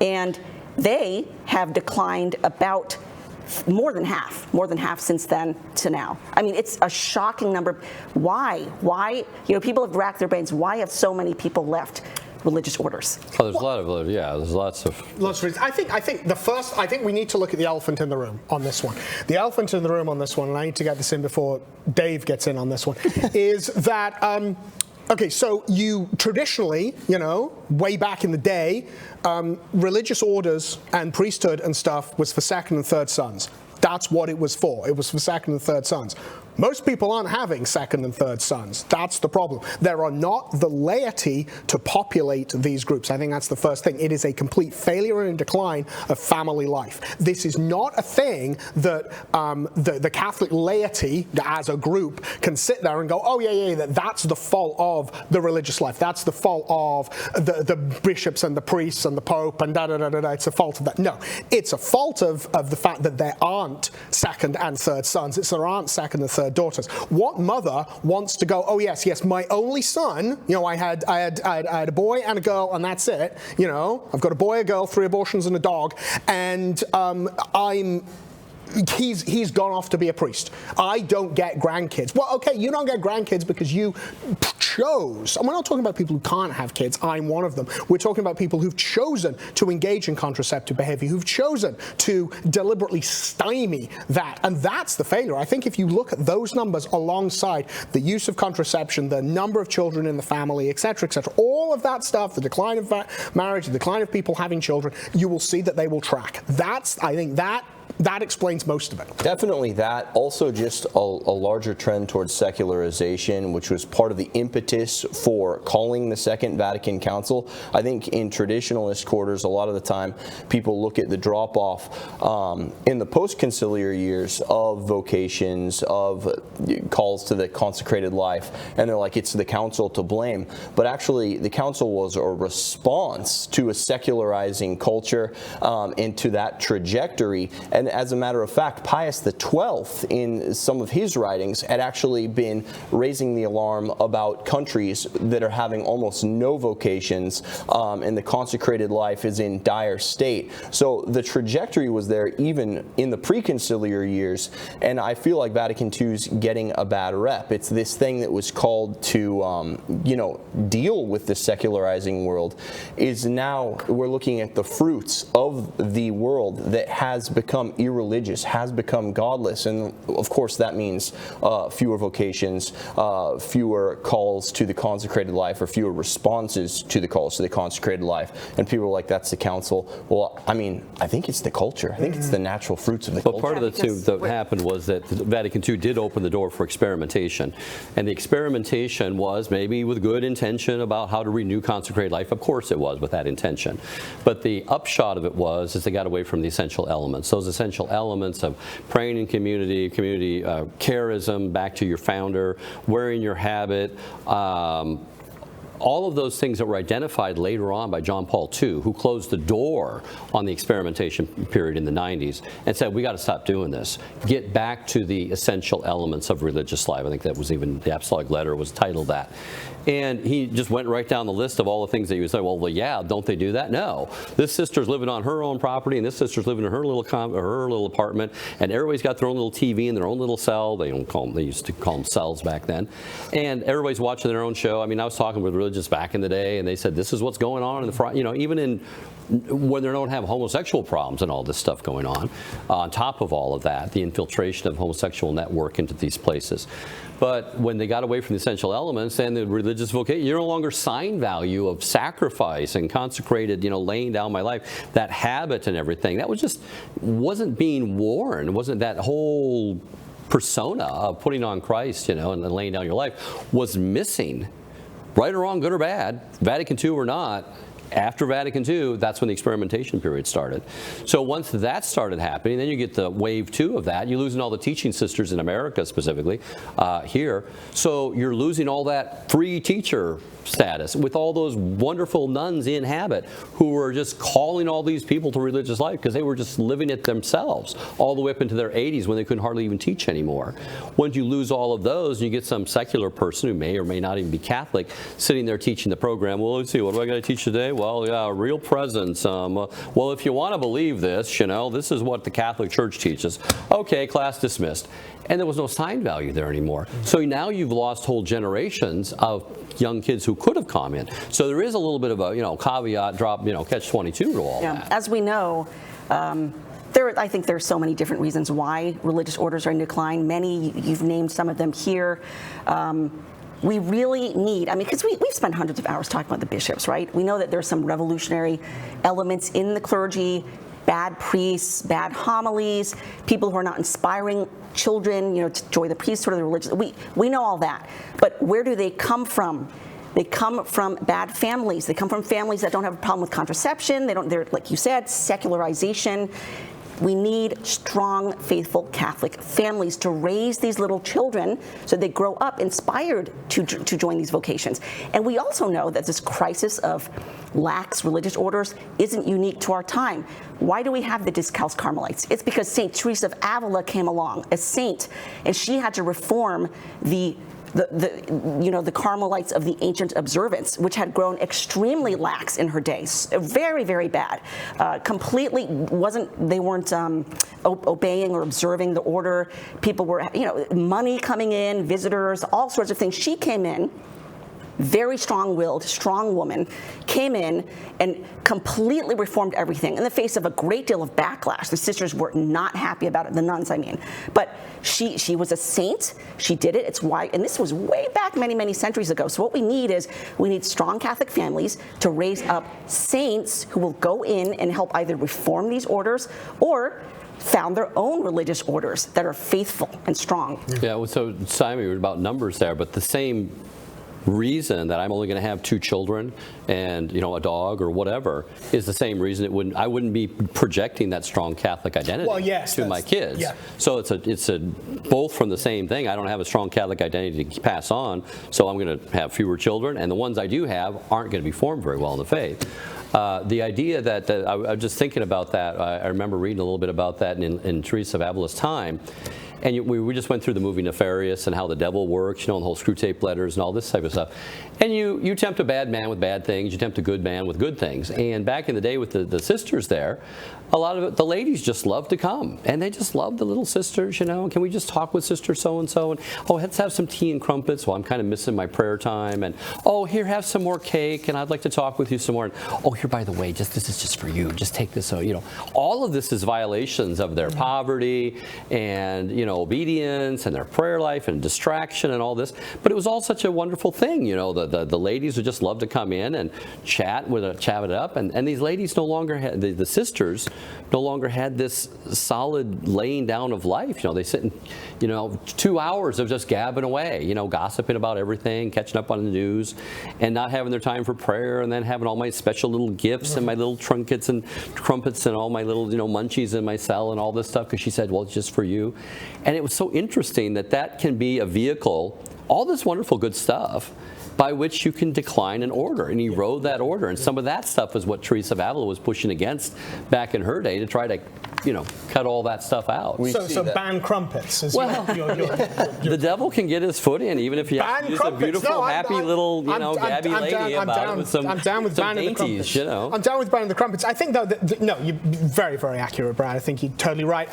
D: And they have declined about more than half since then to now. I mean, it's a shocking number. Why? People have racked their brains. Why have so many people left religious orders?
A: Oh, there's a lot of, there's lots of
C: reasons. I think we need to look at the elephant in the room on this one. The elephant in the room on this one, and I need to get this in before Dave gets in on this one, is that, okay, so you traditionally, way back in the day, religious orders and priesthood and stuff was for second and third sons. That's what it was for. It was for second and third sons. Most people aren't having second and third sons. That's the problem. There are not the laity to populate these groups. I think that's the first thing. It is a complete failure and decline of family life. This is not a thing that the Catholic laity as a group can sit there and go, oh yeah, that's the fault of the religious life. That's the fault of the bishops and the priests and the Pope and da-da-da-da-da. It's a fault of that. No, it's a fault of the fact that there aren't second and third sons. There aren't second and third daughters. What mother wants to go, oh yes, my only son, I had a boy and a girl and that's it, I've got a boy, a girl, 3 abortions and a dog, and he's gone off to be a priest. I don't get grandkids. Well, okay, you don't get grandkids because you chose. And we're not talking about people who can't have kids. I'm one of them. We're talking about people who've chosen to engage in contraceptive behavior, who've chosen to deliberately stymie that. And that's the failure. I think if you look at those numbers alongside the use of contraception, the number of children in the family, et cetera, all of that stuff, the decline of marriage, the decline of people having children, you will see that they will track. I think that explains most of it.
E: Definitely that. Also just a larger trend towards secularization, which was part of the impetus for calling the Second Vatican Council. I think in traditionalist quarters, a lot of the time, people look at the drop-off in the post-conciliar years of vocations, of calls to the consecrated life, and they're like, it's the council to blame. But actually, the council was a response to a secularizing culture and to that trajectory. And as a matter of fact, Pius XII, in some of his writings, had actually been raising the alarm about countries that are having almost no vocations, and the consecrated life is in dire state. So the trajectory was there even in the pre-conciliar years, and I feel like Vatican II's getting a bad rep. It's this thing that was called to, deal with the secularizing world, is now we're looking at the fruits of the world that has become irreligious, has become godless, and of course that means fewer vocations, fewer calls to the consecrated life, or fewer responses to the calls to the consecrated life. And people are like, that's the council. Well, I mean, I think it's the culture. I think it's the natural fruits of the culture.
A: But part of the two that happened was that Vatican II did open the door for experimentation. And the experimentation was maybe with good intention about how to renew consecrated life. Of course it was with that intention. But the upshot of it was they got away from the essential elements. Those essential elements of praying in community charism, back to your founder, wearing your habit, all of those things that were identified later on by John Paul II, who closed the door on the experimentation period in the 90s and said, we got to stop doing this. Get back to the essential elements of religious life. I think that was even the Apostolic Letter was titled that. And he just went right down the list of all the things that you would say, well, yeah, don't they do that? No. This sister's living on her own property, and this sister's living in her little apartment, and everybody's got their own little TV in their own little cell. They used to call them cells back then. And everybody's watching their own show. I mean, I was talking with religious back in the day, and they said, this is what's going on in the front, even in when they don't have homosexual problems and all this stuff going on top of all of that, the infiltration of homosexual network into these places. But when they got away from the essential elements and the religious vocation, you're no longer sign value of sacrifice and consecrated, laying down my life, that habit and everything, that wasn't being worn. It wasn't that whole persona of putting on Christ, and then laying down your life was missing. Right or wrong, good or bad, Vatican II or not, after Vatican II, that's when the experimentation period started. So once that started happening, then you get the wave 2 of that. You're losing all the teaching sisters in America specifically here. So you're losing all that free teacher status with all those wonderful nuns in habit who were just calling all these people to religious life because they were just living it themselves all the way up into their 80s when they couldn't hardly even teach anymore. Once you lose all of those, you get some secular person who may or may not even be Catholic sitting there teaching the program. Well, let's see, what do I got to teach today? well, yeah, real presence. Well, if you want to believe this, this is what the Catholic Church teaches. Okay, class dismissed. And there was no sign value there anymore. So now you've lost whole generations of young kids who could have come in. So there is a little bit of a, caveat drop, catch-22 to all that.
D: As we know, I think there's so many different reasons why religious orders are in decline. Many, you've named some of them here. We really need, because we've spent hundreds of hours talking about the bishops, right? We know that there's some revolutionary elements in the clergy, bad priests, bad homilies, people who are not inspiring children, to join the priesthood or the religion. We know all that. But where do they come from? They come from bad families. They come from families that don't have a problem with contraception. They're, like you said, secularization. We need strong, faithful Catholic families to raise these little children so they grow up inspired to join these vocations. And we also know that this crisis of lax religious orders isn't unique to our time. Why do we have the Discalced Carmelites? It's because St. Teresa of Avila came along, a saint, and she had to reform the Carmelites of the ancient observance, which had grown extremely lax in her days, very, very bad. They weren't obeying or observing the order. People were, money coming in, visitors, all sorts of things. She came in, very strong-willed, strong woman, came in and completely reformed everything in the face of a great deal of backlash. The sisters were not happy about it, the nuns, But she was a saint. She did it. It's why, and this was way back many, many centuries ago. So what we need strong Catholic families to raise up saints who will go in and help either reform these orders or found their own religious orders that are faithful and strong.
A: Yeah, well, so Simon, you were about numbers there, but the same reason that I'm only going to have 2 children and a dog or whatever is the same reason I wouldn't be projecting that strong Catholic identity to my kids. Yeah. So it's a both from the same thing. I don't have a strong Catholic identity to pass on, so I'm going to have fewer children, and the ones I do have aren't going to be formed very well in the faith. The idea that I was just thinking about that. I remember reading a little bit about that in Teresa of Avila's time. And we just went through the movie Nefarious and how the devil works, the whole screw tape letters and all this type of stuff. And you tempt a bad man with bad things, you tempt a good man with good things. And back in the day with the sisters there, a lot of it, the ladies just loved to come. And they just loved the little sisters, can we just talk with sister so-and-so? And, oh, let's have some tea and crumpets. Well, I'm kind of missing my prayer time. And, oh, here, have some more cake, and I'd like to talk with you some more. And, oh, here, by the way, this is just for you. Just take this. So, all of this is violations of their poverty and, obedience and their prayer life and distraction and all this. But it was all such a wonderful thing. The ladies would just love to come in and chat it up. And these ladies no longer had, the sisters no longer had this solid laying down of life. They sit in, 2 hours of just gabbing away, gossiping about everything, catching up on the news, and not having their time for prayer, and then having all my special little gifts and my little trinkets and crumpets and all my little, munchies in my cell and all this stuff, because she said, well, it's just for you. And it was so interesting that can be a vehicle, all this wonderful good stuff, by which you can decline an order and erode that order. And some of that stuff is what Teresa of Avila was pushing against back in her day, to try to, cut all that stuff out.
C: So ban crumpets.
A: The devil can get his foot in, even if you have a beautiful, happy little, gabby lady about it with some dainties, I'm
C: down with banning the crumpets. I think, though, no, you're very, very accurate, Brad. I think you're totally right.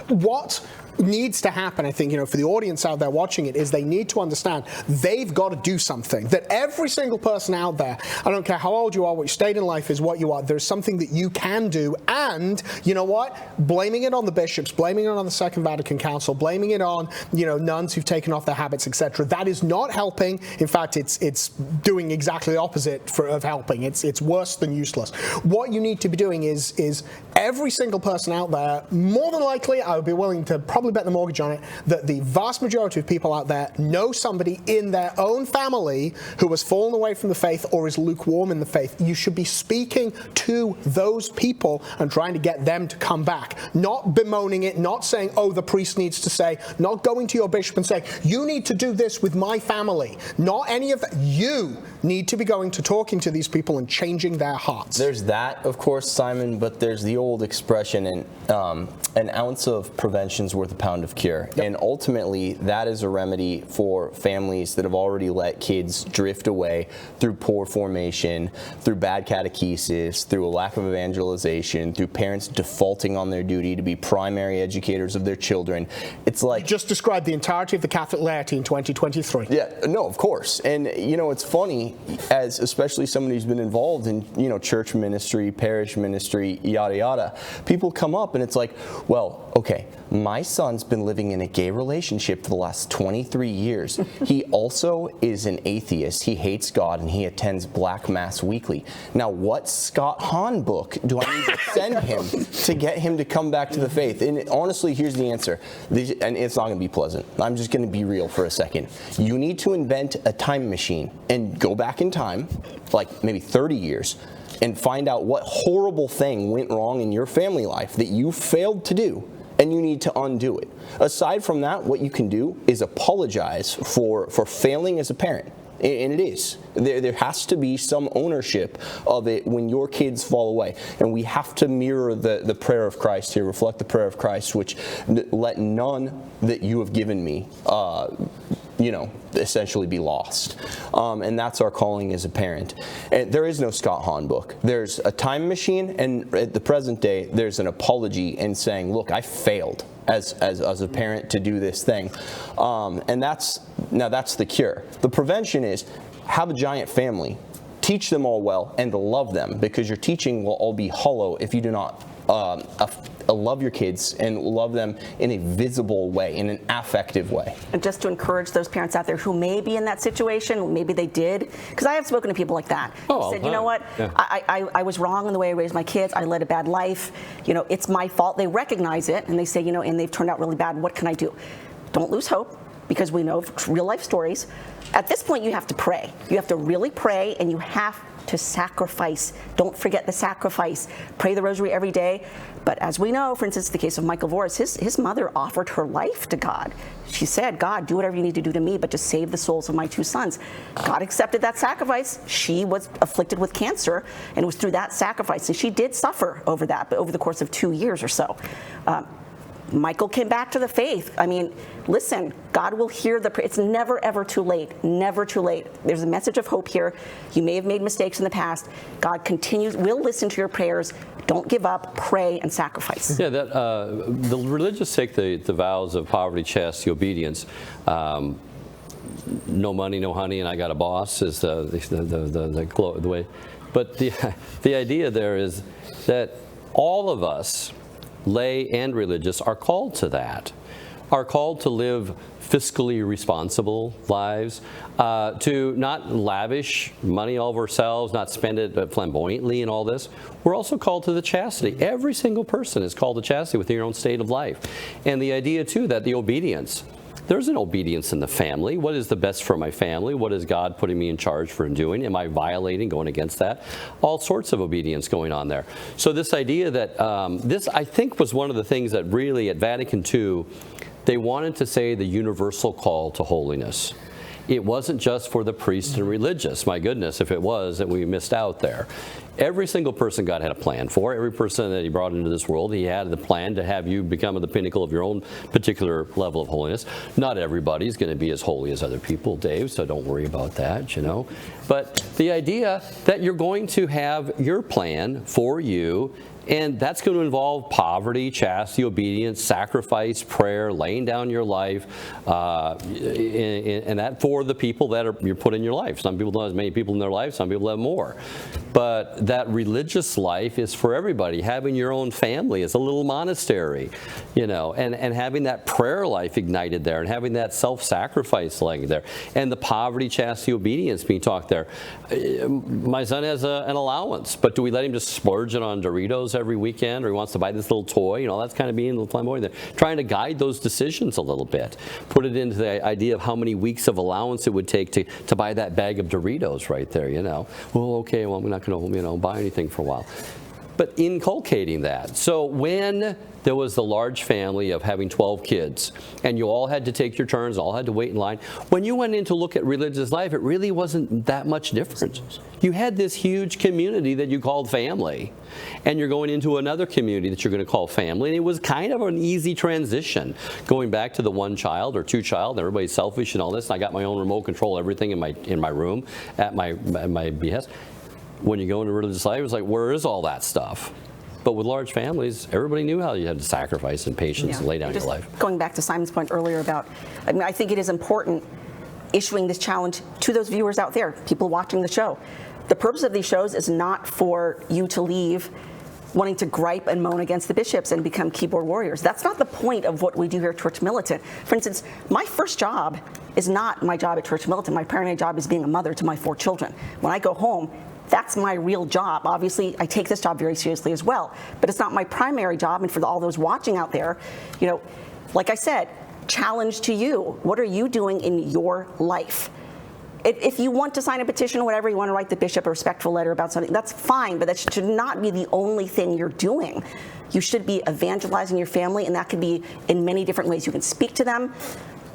C: What needs to happen, I think, for the audience out there watching it, is they need to understand they've got to do something. That every single person out there, I don't care how old you are, what your state in life is, what you are, there's something that you can do. And you know what? Blaming it on the bishops, blaming it on the Second Vatican Council, blaming it on, nuns who've taken off their habits, etc. That is not helping. In fact, it's doing exactly the opposite of helping. It's worse than useless. What you need to be doing is every single person out there, more than likely, I would be willing to probably bet the mortgage on it, that the vast majority of people out there know somebody in their own family who has fallen away from the faith or is lukewarm in the faith. You should be speaking to those people and trying to get them to come back. Not bemoaning it, not saying, oh, the priest needs to say, not going to your bishop and saying, you need to do this with my family. Not any of that. You need to be going to talking to these people and changing their hearts.
E: There's that, of course, Simon, but there's the old expression, and an ounce of prevention's worth a pound of cure. Yep. And ultimately, that is a remedy for families that have already let kids drift away through poor formation, through bad catechesis, through a lack of evangelization, through parents defaulting on their duty to be primary educators of their children. It's like...
C: You just described the entirety of the Catholic laity in 2023.
E: Yeah, no, of course. And, you know, it's funny, as especially somebody who's been involved in, you know, church ministry, parish ministry, yada, yada, people come up and it's like, well, okay, my son's been living in a gay relationship for the last 23 years. He also is an atheist. He hates God and he attends Black Mass weekly. Now, what Scott Hahn book do I need to send him to get him to come back to the faith? And honestly, here's the answer. And it's not going to be pleasant. I'm just going to be real for a second. You need to invent a time machine and go back in time, like maybe 30 years, and find out what horrible thing went wrong in your family life that you failed to do, and you need to undo it. Aside from that, what you can do is apologize for failing as a parent. And it is. There has to be some ownership of it when your kids fall away. And we have to mirror the prayer of Christ here, reflect the prayer of Christ, which let none that you have given me you know, essentially be lost. And that's our calling as a parent. And there is no Scott Hahn book. There's a time machine, and at the present day, there's an apology and saying, look, I failed as a parent to do this thing. And that's the cure. The prevention is have a giant family, teach them all well, and love them, because your teaching will all be hollow if you do not love your kids and love them in a visible way, in an affective way.
D: And just to encourage those parents out there who may be in that situation, maybe they did, because I have spoken to people like that.
A: Oh,
D: said, you know what, yeah. I was wrong in the way I raised my kids. I led a bad life. You know, it's my fault. They recognize it and they say, you know, and they've turned out really bad. What can I do? Don't lose hope, because we know real life stories. At this point, you have to pray. You have to really pray, and you have to sacrifice. Don't forget the sacrifice. Pray the rosary every day. But as we know, for instance, the case of Michael Voris, his mother offered her life to God. She said, God, do whatever you need to do to me, but just save the souls of my two sons. God accepted that sacrifice. She was afflicted with cancer, and it was through that sacrifice. And she did suffer over that, but over the course of 2 years or so. Michael came back to the faith. I mean, listen, God will hear the prayer. It's never, ever too late. Never too late. There's a message of hope here. You may have made mistakes in the past. God will listen to your prayers. Don't give up. Pray and sacrifice.
A: Yeah, the religious take the vows of poverty, chastity, obedience. No money, no honey, and I got a boss is the way. But the idea there is that all of us, lay and religious, are called to that, are called to live fiscally responsible lives, to not lavish money all over ourselves, not spend it flamboyantly and all this. We're also called to the chastity. Every single person is called to chastity within your own state of life. And the idea, too, that the obedience, there's an obedience in the family. What is the best for my family? What is God putting me in charge for doing? Am I violating, going against that? All sorts of obedience going on there. So this idea that, this I think was one of the things that really at Vatican II, they wanted to say the universal call to holiness. It wasn't just for the priest and religious. My goodness, if it was, that we missed out there. Every single person God had a plan for. Every person that he brought into this world, he had the plan to have you become the pinnacle of your own particular level of holiness. Not everybody's going to be as holy as other people, Dave, so don't worry about that, you know. But the idea that you're going to have your plan for you, and that's going to involve poverty, chastity, obedience, sacrifice, prayer, laying down your life, and that for the people that you're put in your life. Some people don't have as many people in their life, some people have more. But that religious life is for everybody. Having your own family is a little monastery, you know, and having that prayer life ignited there, and having that self-sacrifice like there, and the poverty, chastity, obedience being taught there. My son has an allowance, but do we let him just splurge it on Doritos every weekend, or he wants to buy this little toy? You know, that's kind of being a little flamboyant there. Trying to guide those decisions a little bit. Put it into the idea of how many weeks of allowance it would take to buy that bag of Doritos right there, you know. Well, okay, well, we're not going to, you know, buy anything for a while. but inculcating that. So when there was the large family of having 12 kids, and you all had to take your turns, all had to wait in line, when you went in to look at religious life, it really wasn't that much different. You had this huge community that you called family, and you're going into another community that you're going to call family, and it was kind of an easy transition, going back to the one child or two child, and everybody's selfish and all this, and I got my own remote control, everything in my room at my behest. When you go into religious life, it's like, where is all that stuff? But with large families, everybody knew how you had to sacrifice and patience and lay down your life.
D: Going back to Simon's point earlier about, I think it is important issuing this challenge to those viewers out there, people watching the show. The purpose of these shows is not for you to leave wanting to gripe and moan against the bishops and become keyboard warriors. That's not the point of what we do here at Church Militant. For instance, my first job is not my job at Church Militant. My primary job is being a mother to my 4 children. When I go home, that's my real job. Obviously, I take this job very seriously as well, but it's not my primary job. And for all those watching out there, like I said, challenge to you. What are you doing in your life? If you want to sign a petition or whatever, you want to write the bishop a respectful letter about something, that's fine, but that should not be the only thing you're doing. You should be evangelizing your family, and that could be in many different ways. You can speak to them,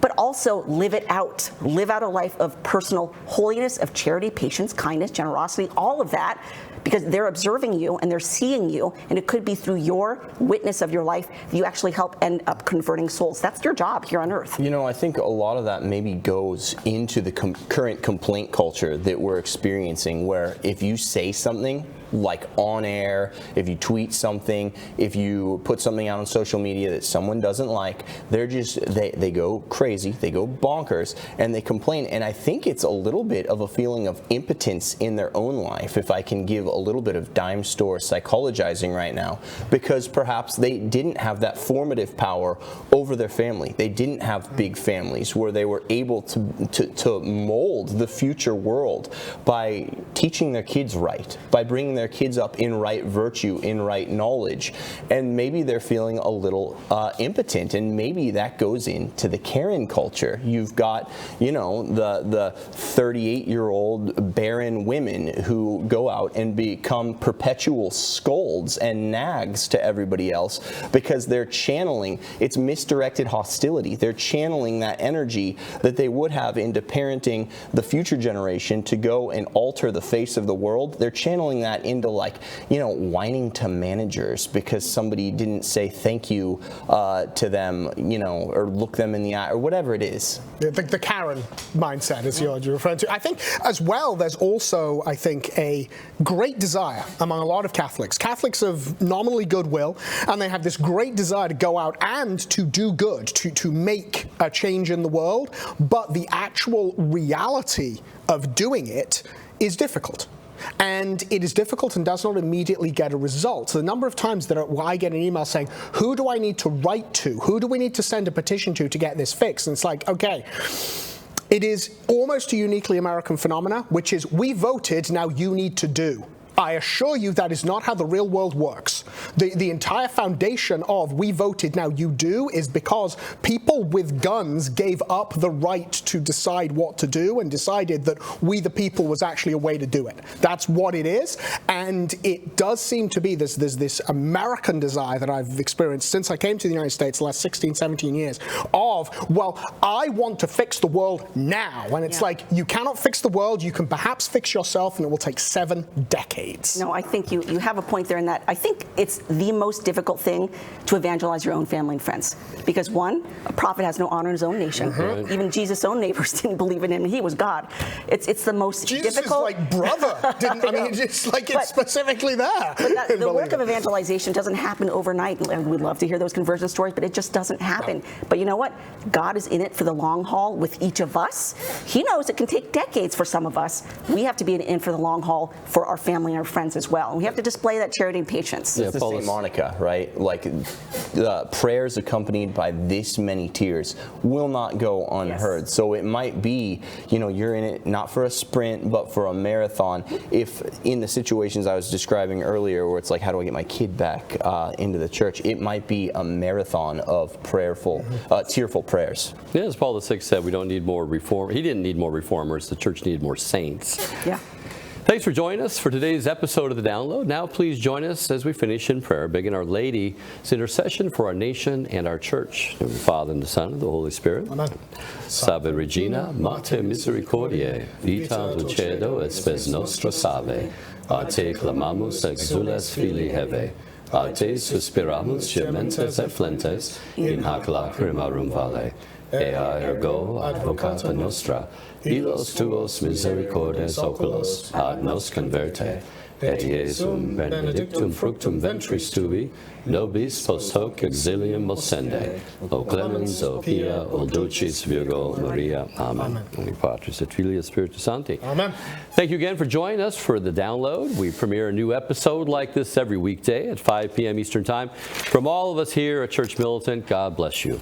D: but also live it out. Live out a life of personal holiness, of charity, patience, kindness, generosity, all of that, because they're observing you and they're seeing you, and it could be through your witness of your life that you actually help end up converting souls. That's your job here on earth.
E: I think a lot of that maybe goes into the current complaint culture that we're experiencing, where if you say something like on air, if you tweet something, if you put something out on social media that someone doesn't like, they go crazy, they go bonkers, and they complain. And I think it's a little bit of a feeling of impotence in their own life, if I can give a little bit of dime store psychologizing right now, because perhaps they didn't have that formative power over their family. They didn't have big families where they were able to mold the future world by teaching their kids right, by bringing their kids up in right virtue, in right knowledge, and maybe they're feeling a little impotent, and maybe that goes into the Karen culture. You've got, the 38-year-old barren women who go out and become perpetual scolds and nags to everybody else because they're channeling, it's misdirected hostility. They're channeling that energy that they would have into parenting the future generation to go and alter the face of the world. They're channeling that into whining to managers because somebody didn't say thank you to them, or look them in the eye, or whatever it is.
C: The Karen mindset, as you're referring to. I think as well, there's also, a great desire among a lot of Catholics. Catholics of nominally goodwill, and they have this great desire to go out and to do good, to make a change in the world, but the actual reality of doing it is difficult. And it is difficult and does not immediately get a result. So the number of times that I get an email saying, who do I need to write to? Who do we need to send a petition to get this fixed? And it's like, okay, it is almost a uniquely American phenomena, which is we voted, now you need to do. I assure you that is not how the real world works. The entire foundation of we voted, now you do is because people with guns gave up the right to decide what to do and decided that we the people was actually a way to do it. That's what it is. And it does seem to be there's this American desire that I've experienced since I came to the United States the last 16, 17 years of, well, I want to fix the world now. And it's like, you cannot fix the world. You can perhaps fix yourself, and it will take 7 decades.
D: No, I think you have a point there in that I think it's the most difficult thing to evangelize your own family and friends. Because one, a prophet has no honor in his own nation. Mm-hmm. Even Jesus' own neighbors didn't believe in him. He was God. It's the most
C: Jesus
D: difficult.
C: Jesus is like brother. It's like it's specifically there.
D: But the work of evangelization doesn't happen overnight. And we'd love to hear those conversion stories, but it just doesn't happen. No. But you know what? God is in it for the long haul with each of us. He knows it can take decades for some of us. We have to be in for the long haul for our family and our friends as well. And we have to display that charity and patience.
E: It's the St. Monica, right? Like prayers accompanied by this many tears will not go unheard. Yes. So it might be, you're in it not for a sprint, but for a marathon. If in the situations I was describing earlier, where it's like, how do I get my kid back into the church? It might be a marathon of prayerful, tearful prayers.
A: Yeah, as Paul VI said, we don't need more reform. He didn't need more reformers. The church needed more saints.
D: Yeah.
A: Thanks for joining us for today's episode of The Download. Now please join us as we finish in prayer, begging Our Lady's intercession for our nation and our church. In the Father, and the Son, and the Holy Spirit.
C: Amen.
A: Salve Regina, Mater Misericordiae, vita dulcedo et spes nostra salve. A te clamamus exules filii Heve. A te suspiramus gementes et flentes, in hac lacrimarum vale. Ea ergo advocata nostra, illos tuos misericordes oculos ad nos converte, et Iesum benedictum fructum ventris tui, nobis post hoc exilium mocende, o clemens, o pia, o dulcis Virgo Maria. Amen. Amen. Patris et Filii et Spiritus Sancti.
C: Amen.
A: Thank you again for joining us for The Download. We premiere a new episode like this every weekday at 5 p.m. Eastern Time. From all of us here at Church Militant, God bless you.